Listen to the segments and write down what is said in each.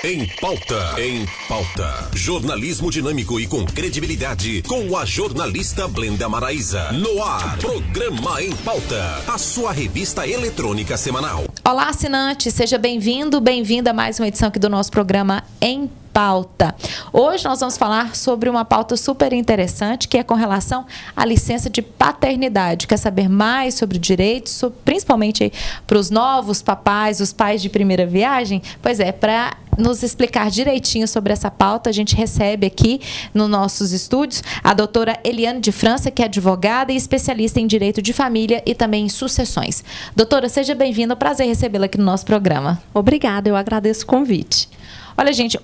Em Pauta. Em Pauta. Jornalismo dinâmico e com credibilidade, com a jornalista Blenda Maraíza. No ar, Programa Em Pauta, a sua revista eletrônica semanal. Olá, assinante, seja bem-vindo, bem-vinda a mais uma edição aqui do nosso Programa Em Pauta. Hoje nós vamos falar sobre uma pauta super interessante, que é com relação à licença de paternidade. Quer saber mais sobre direitos, principalmente para os novos papais, os pais de primeira viagem? Pois é, para nos explicar direitinho sobre essa pauta, a gente recebe aqui nos nossos estúdios a doutora Eliane de França, que é advogada e especialista em direito de família e também em sucessões. Doutora, seja bem-vinda, é um prazer recebê-la aqui no nosso programa. Obrigada, eu agradeço o convite. Olha, gente,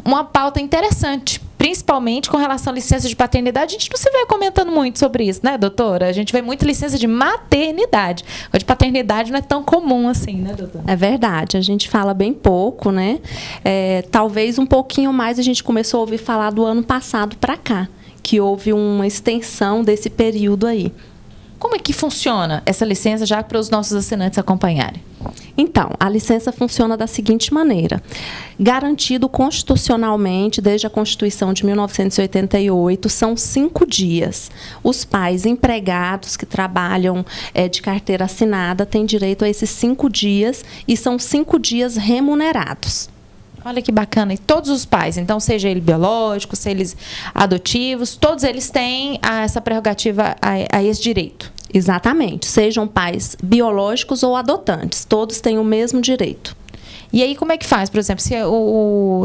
uma pauta interessante, principalmente com relação à licença de paternidade. A gente não se vê comentando muito sobre isso, né, doutora? A gente vê muito licença de maternidade. A de paternidade não é tão comum assim, né, doutora? É verdade, a gente fala bem pouco, né? Talvez um pouquinho mais a gente começou a ouvir falar do ano passado para cá, que houve uma extensão desse período aí. Como é que funciona essa licença, já para os nossos assinantes acompanharem? Então, a licença funciona da seguinte maneira. Garantido constitucionalmente, desde a Constituição de 1988, são 5 dias. Os pais empregados que trabalham de carteira assinada têm direito a esses 5 dias e são 5 dias remunerados. Olha que bacana. E todos os pais, então, seja ele biológico, seja eles adotivos, todos eles têm essa prerrogativa a esse direito. Exatamente. Sejam pais biológicos ou adotantes, todos têm o mesmo direito. E aí, como é que faz? Por exemplo,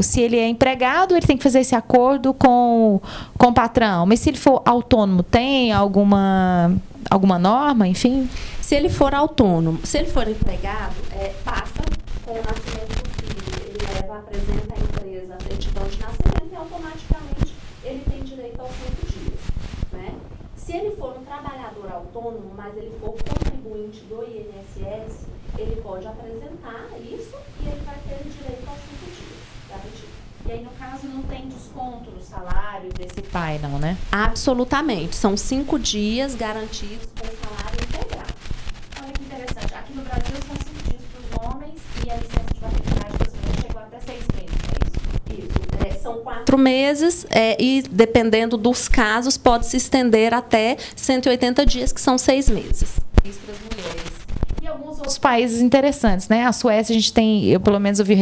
se ele é empregado, ele tem que fazer esse acordo com o patrão. Mas se ele for autônomo, tem alguma norma, enfim? Se ele for autônomo, se ele for empregado, passa com o nascimento do filho. Ele apresenta à empresa a certidão de nascimento e automaticamente ele tem direito aos 5 dias. Né? Se ele for um trabalhador autônomo, mas ele for contribuinte do INSS, ele pode apresentar isso e ele vai ter direito aos 5 dias garantido. E aí, no caso, não tem desconto no salário desse pai, não, né? Absolutamente. São 5 dias garantidos com salário integral. Olha que interessante. Aqui no Brasil são 5 dias para os homens e a licença de paternidade das mulheres chegou até 6 meses, é isso? Isso. São 4 meses e, dependendo dos casos, pode se estender até 180 dias, que são 6 meses. Isso para as mulheres. E alguns outros países interessantes, né? A Suécia, a gente tem, eu pelo menos ouvi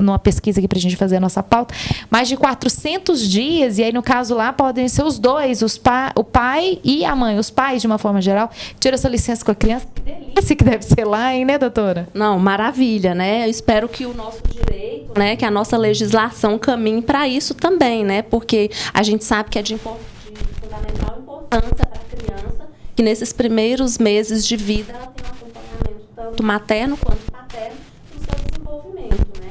numa pesquisa aqui para a gente fazer a nossa pauta, mais de 400 dias, e aí no caso lá podem ser os dois, o pai e a mãe, os pais de uma forma geral, tiram essa licença com a criança. Que delícia que deve ser lá, hein, né, doutora? Não, maravilha, né? Eu espero que o nosso direito, né, que a nossa legislação caminhe para isso também, né? Porque a gente sabe que é de fundamental importância para a criança que nesses primeiros meses de vida ela tem um acompanhamento tanto materno quanto paterno no seu desenvolvimento, né?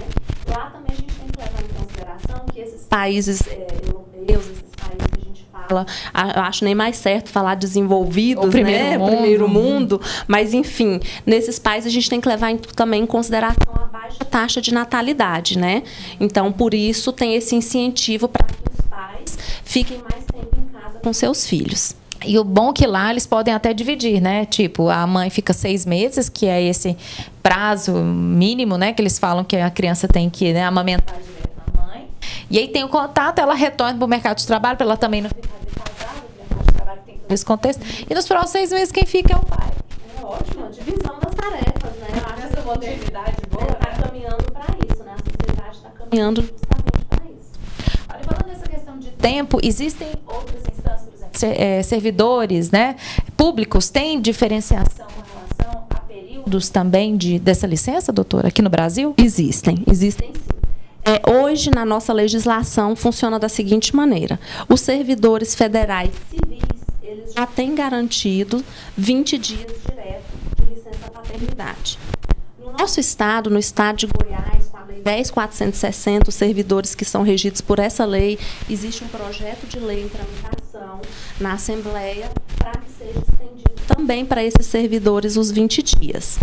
Lá também a gente tem que levar em consideração que esses países europeus, esses países que a gente fala, eu acho nem mais certo falar desenvolvidos, primeiro mundo, mas enfim, nesses países a gente tem que levar também em consideração a baixa taxa de natalidade, né? Então, por isso tem esse incentivo para que os pais fiquem mais tempo em casa com seus filhos. E o bom é que lá eles podem até dividir, né? Tipo, a mãe fica 6 meses, que é esse prazo mínimo, né? Que eles falam que a criança tem que, né, amamentar direto na mãe. E aí tem o contato, ela retorna para o mercado de trabalho, para ela também não ficar defasada, o mercado de trabalho tem que ter esse contexto. E nos próximos 6 meses quem fica é o pai. É ótimo, a divisão das tarefas, né? Eu acho essa modernidade boa está caminhando para isso, né? A sociedade está caminhando justamente para isso. Olha, falando nessa questão de tempo, existem outras instâncias, por exemplo, servidores, né, públicos, têm diferenciação em relação a períodos também dessa licença, doutora, aqui no Brasil? Existem sim. Hoje, na nossa legislação, funciona da seguinte maneira. Os servidores federais civis, eles já têm garantido 20 dias direto de licença paternidade. No nosso estado, no estado de Goiás, com a Lei 10.460, os servidores que são regidos por essa lei, existe um projeto de lei em tramitação na Assembleia para que seja estendido também para esses servidores os 20 dias.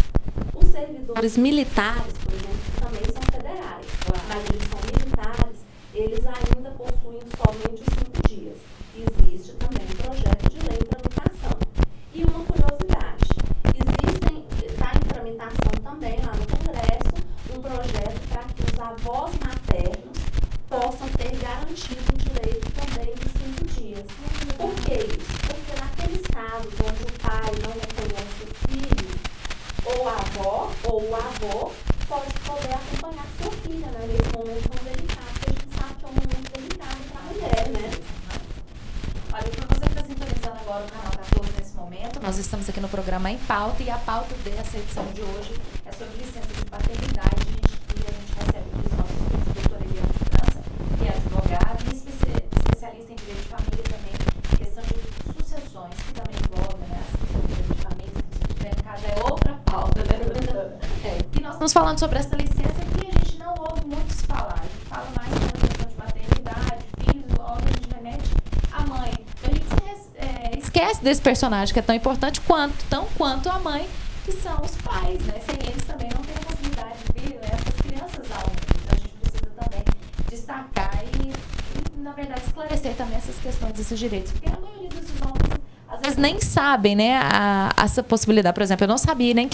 Os servidores militares, por exemplo, também são federais, mas eles são militares, eles ainda possuem somente os 5 dias. Existe também um projeto de lei em tramitação. E uma curiosidade, está em tramitação também lá no Congresso um projeto para que os avós maternos possam ter garantido o direito também de 5 dias. Por que isso? Porque naqueles casos onde o pai não reconhece o filho, ou a avó ou o avô pode poder acompanhar sua filha, né, nesse momento tão delicado, que a gente sabe que é um momento delicado para a mulher, né? Olha, para você que está sintonizando agora o canal 14 nesse momento, nós estamos aqui no programa Em Pauta, e a pauta dessa edição de hoje é sobre licença de paternidade, e a gente recebe os nossos estudos, doutora Eliane França, que é advogada e especialista em direito de família também, questão de sucessões, que também envolve, né, a questão de direito de família, que no caso é outra pauta, né, doutora? E nós estamos falando sobre essa licença que a gente não ouve muitos falar, a gente fala mais sobre a questão de paternidade, filhos, onde a gente remete a mãe. A gente esquece desse personagem que é tão importante tão quanto a mãe, que são os pais, né? Sem eles também não tem a possibilidade de vir, né, essas crianças ao mundo. Então a gente precisa também destacar e, na verdade, esclarecer também essas questões, esses direitos. Porque a maioria desses homens, às vezes, nem sabem, né, essa possibilidade. Por exemplo, eu não sabia nem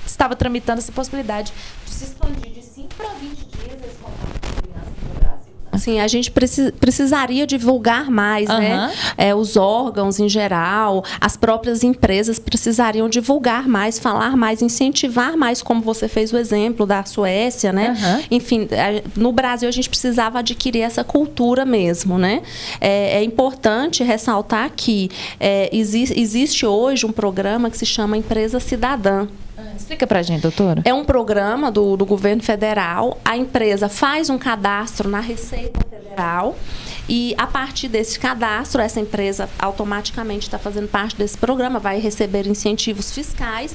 estava tramitando essa possibilidade de se expandir de 5 para 20 dias esse contato com crianças no Brasil. Assim, a gente precisaria divulgar mais, né? Os órgãos em geral, as próprias empresas precisariam divulgar mais, falar mais, incentivar mais, como você fez o exemplo da Suécia, né? Enfim, no Brasil a gente precisava adquirir essa cultura mesmo, né? É importante ressaltar que existe hoje um programa que se chama Empresa Cidadã. Explica pra gente, doutora. É um programa do governo federal. A empresa faz um cadastro na Receita Federal e, a partir desse cadastro, essa empresa automaticamente está fazendo parte desse programa, vai receber incentivos fiscais.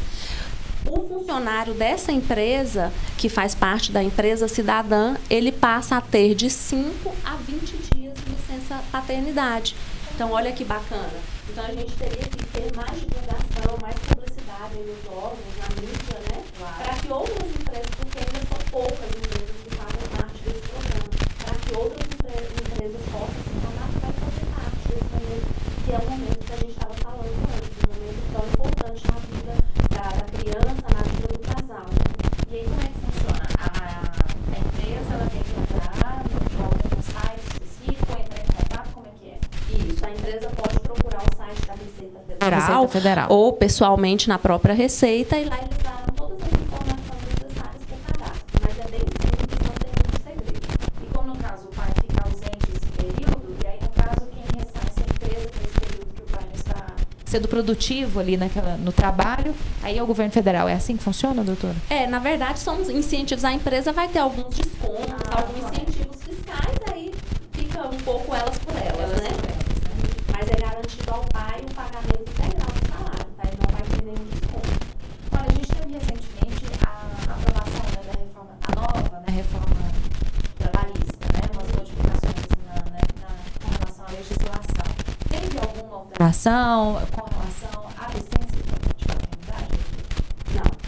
O funcionário dessa empresa, que faz parte da empresa cidadã, ele passa a ter de 5 a 20 dias de licença paternidade. Então, olha que bacana. Então, a gente teria que ter mais divulgação, mais publicidade nos órgãos, na mídia, né? Para que outras empresas, porque ainda são poucas empresas que fazem parte desse programa, para que outras empresas possam se tornar para fazer parte desse momento, que é o momento que a gente estava falando antes, um momento tão importante na vida da criança, na vida do casal. E aí, como é que funciona? A empresa, ela tem que entrar no site específico, entrar em contato, como é que é? Isso, a empresa pode procurar o site da Receita Federal, ou pessoalmente na própria Receita, e lá eles dão todas as informações necessárias para o cadastro. Mas é bem simples, não tem muito segredo. E como no caso o pai fica ausente esse período, e aí no caso quem ressarce a empresa por esse período que o pai não está sendo produtivo ali no trabalho, aí é o governo federal. É assim que funciona, doutora? Na verdade, são incentivos. A empresa vai ter alguns descontos, alguns incentivos fiscais, aí fica um pouco elas por elas, né? Mas é garantido ao pai o pagamento integral do salário, tá? Ele não vai ter nenhum desconto. Olha, a gente teve recentemente a aprovação, né, da reforma, a nova, né, reforma trabalhista, né, umas modificações com relação à legislação. Teve alguma alteração com relação à licença de paternidade?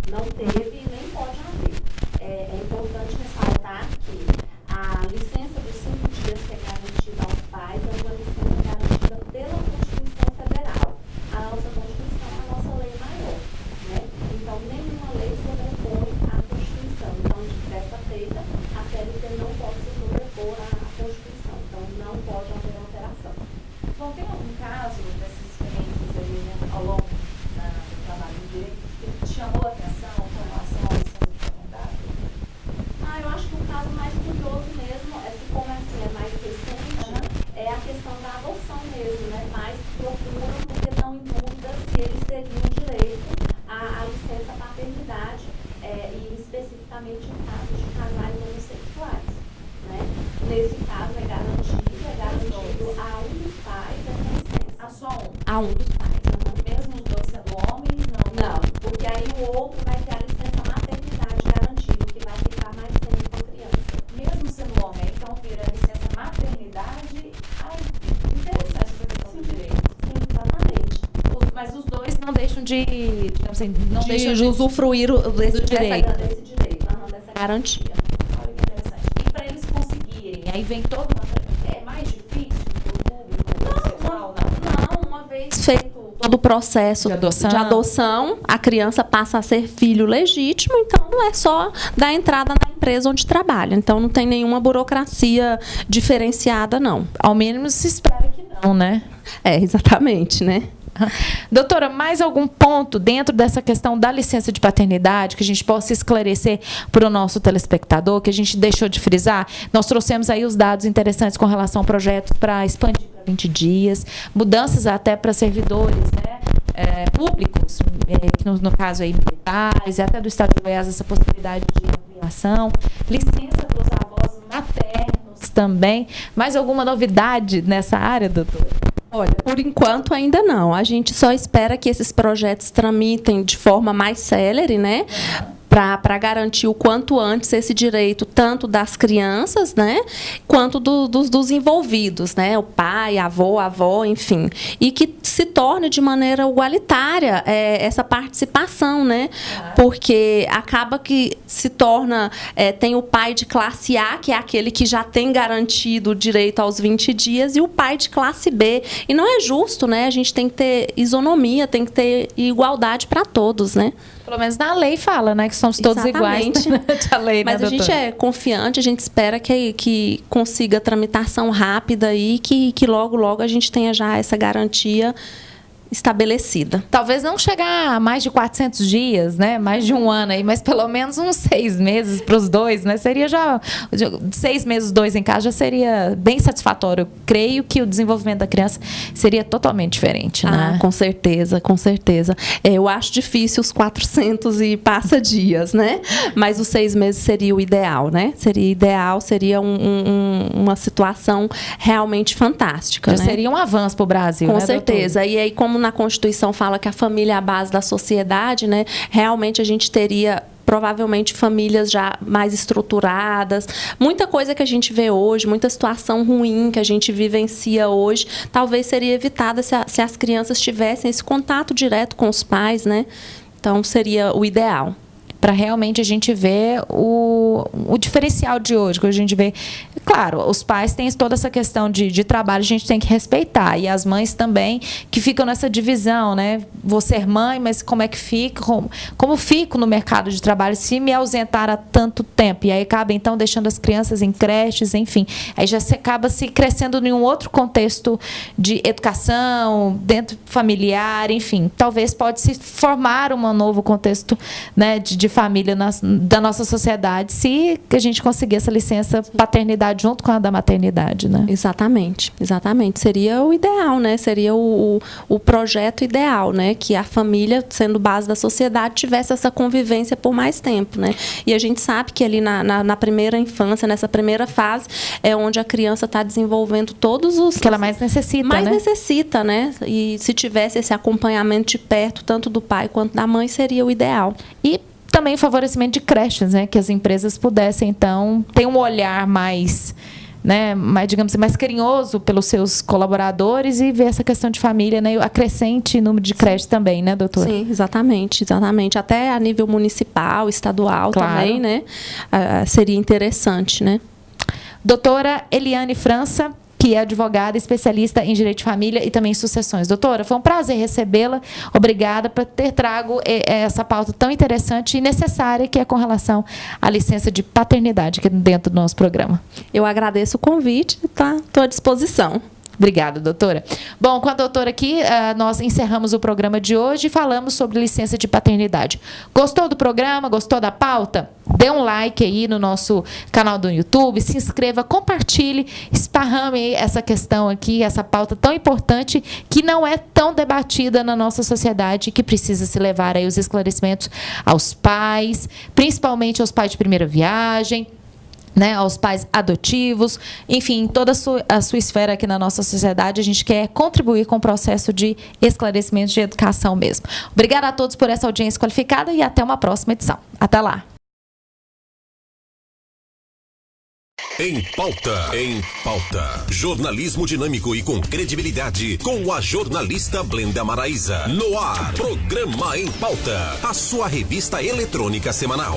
Não teve e nem pode haver. É importante ressaltar que a licença dos 5 dias que é garantida aos pais é uma licença garantida pela Constituição Federal. A nossa Constituição é a nossa lei maior, né? Então, nenhuma lei sobrepõe a Constituição. Então, dessa feita, a CLT não pode se sobrepor à Constituição. Então, não pode haver alteração. Bom, tem algum caso dessas experiências ali, né, ao longo do trabalho de direito que te chamou a atenção com relação à licença de paternidade? Eu acho que o caso mais curioso mesmo, como assim, é mais recente, é a questão da adoção mesmo, né? Mais procuram porque estão em dúvida se eles teriam direito à licença paternidade, e especificamente em casos de casais homossexuais, né? Nesse caso é garantido a um dos pais essa licença. A só um? A um dos pais. Mesmo os dois sendo homens, não? Não, porque aí o outro vai ter a licença maternidade garantida, que vai ficar mais tempo com a criança. Mesmo sendo homem, então vira licença maternidade. Ai, interessante essa questão do direito. Sim, exatamente. Mas os dois não deixam de, digamos assim, não deixam de usufruir desse direito. Desse direito, dessa garantia. Olha que interessante. E para eles conseguirem, aí vem toda uma... É mais difícil para o público? Não, uma vez feito todo o processo de adoção, a criança passa a ser filho legítimo, então não é só dar entrada na empresa onde trabalha. Então, não tem nenhuma burocracia diferenciada, não. Ao mínimo se espera que não, né? Exatamente, né? Doutora, mais algum ponto dentro dessa questão da licença de paternidade que a gente possa esclarecer para o nosso telespectador, que a gente deixou de frisar? Nós trouxemos aí os dados interessantes com relação a projetos para expandir para 20 dias, mudanças até para servidores, né? Públicos, que no caso aí militares, e até do Estado de Goiás, essa possibilidade de ampliação, licença dos avós maternos também. Mais alguma novidade nessa área, doutora? Olha, por enquanto ainda não. A gente só espera que esses projetos tramitem de forma mais célere, né? Para garantir o quanto antes esse direito, tanto das crianças, né, quanto dos envolvidos, né, o pai, a avó, enfim. E que se torne de maneira igualitária essa participação, né? Porque acaba que se torna, tem o pai de classe A, que é aquele que já tem garantido o direito aos 20 dias, e o pai de classe B. E não é justo, né? A gente tem que ter isonomia, tem que ter igualdade para todos, né? Pelo menos na lei fala, né? Que somos todos iguais. A lei, mas né, a gente é confiante, a gente espera que consiga tramitação rápida e que logo, logo a gente tenha já essa garantia estabelecida. Talvez não chegar a mais de 400 dias, né? Mais de um ano aí, mas pelo menos uns 6 meses para os dois, né? Seria já 6 meses, 2 em casa, já seria bem satisfatório. Eu creio que o desenvolvimento da criança seria totalmente diferente, né? Com certeza, com certeza. Eu acho difícil os 400 e passa dias, né? Mas os 6 meses seria o ideal, né? Seria ideal, seria uma situação realmente fantástica, Já né? seria um avanço para o Brasil, com né, certeza. doutora? E aí, como na Constituição fala que a família é a base da sociedade, né? Realmente a gente teria provavelmente famílias já mais estruturadas. Muita coisa que a gente vê hoje, muita situação ruim que a gente vivencia hoje, talvez seria evitada se as crianças tivessem esse contato direto com os pais, né? Então, seria o ideal. Para realmente a gente ver o diferencial de hoje, que a gente vê. Claro, os pais têm toda essa questão de trabalho, a gente tem que respeitar. E as mães também, que ficam nessa divisão, né? Vou ser mãe, mas como é que fico? Como fico no mercado de trabalho se me ausentar há tanto tempo? E aí acaba, então, deixando as crianças em creches, enfim. Aí já se acaba se crescendo em um outro contexto de educação, dentro familiar, enfim. Talvez pode se formar um novo contexto, né, de família da nossa sociedade, se a gente conseguir essa licença paternidade junto com a da maternidade, né? Exatamente, exatamente. Seria o ideal, né? Seria o projeto ideal, né? Que a família, sendo base da sociedade, tivesse essa convivência por mais tempo, né? E a gente sabe que ali na primeira infância, nessa primeira fase, é onde a criança está desenvolvendo todos os... Que ela mais necessita, mais né? necessita, né? E se tivesse esse acompanhamento de perto, tanto do pai quanto da mãe, seria o ideal. E também favorecimento de creches, né? Que as empresas pudessem, então, ter um olhar mais, né, digamos assim, mais carinhoso pelos seus colaboradores e ver essa questão de família, né? O acrescente número de creches também, né, doutora? Sim, exatamente, exatamente. Até a nível municipal, estadual, claro, também, né? Seria interessante, né? Doutora Eliane França, que é advogada especialista em direito de família e também em sucessões. Doutora, foi um prazer recebê-la. Obrigada por ter trago essa pauta tão interessante e necessária, que é com relação à licença de paternidade aqui dentro do nosso programa. Eu agradeço o convite, tá? Estou à disposição. Obrigada, doutora. Bom, com a doutora aqui, nós encerramos o programa de hoje e falamos sobre licença de paternidade. Gostou do programa? Gostou da pauta? Dê um like aí no nosso canal do YouTube, se inscreva, compartilhe, esparrame essa questão aqui, essa pauta tão importante que não é tão debatida na nossa sociedade, que precisa se levar aí os esclarecimentos aos pais, principalmente aos pais de primeira viagem, né, aos pais adotivos, enfim, toda a sua esfera aqui na nossa sociedade. A gente quer contribuir com o processo de esclarecimento de educação mesmo. Obrigada a todos por essa audiência qualificada e até uma próxima edição. Até lá. Em Pauta. Em Pauta. Jornalismo dinâmico e com credibilidade, com a jornalista Blenda Maraíza. No ar, Programa em Pauta, a sua revista eletrônica semanal.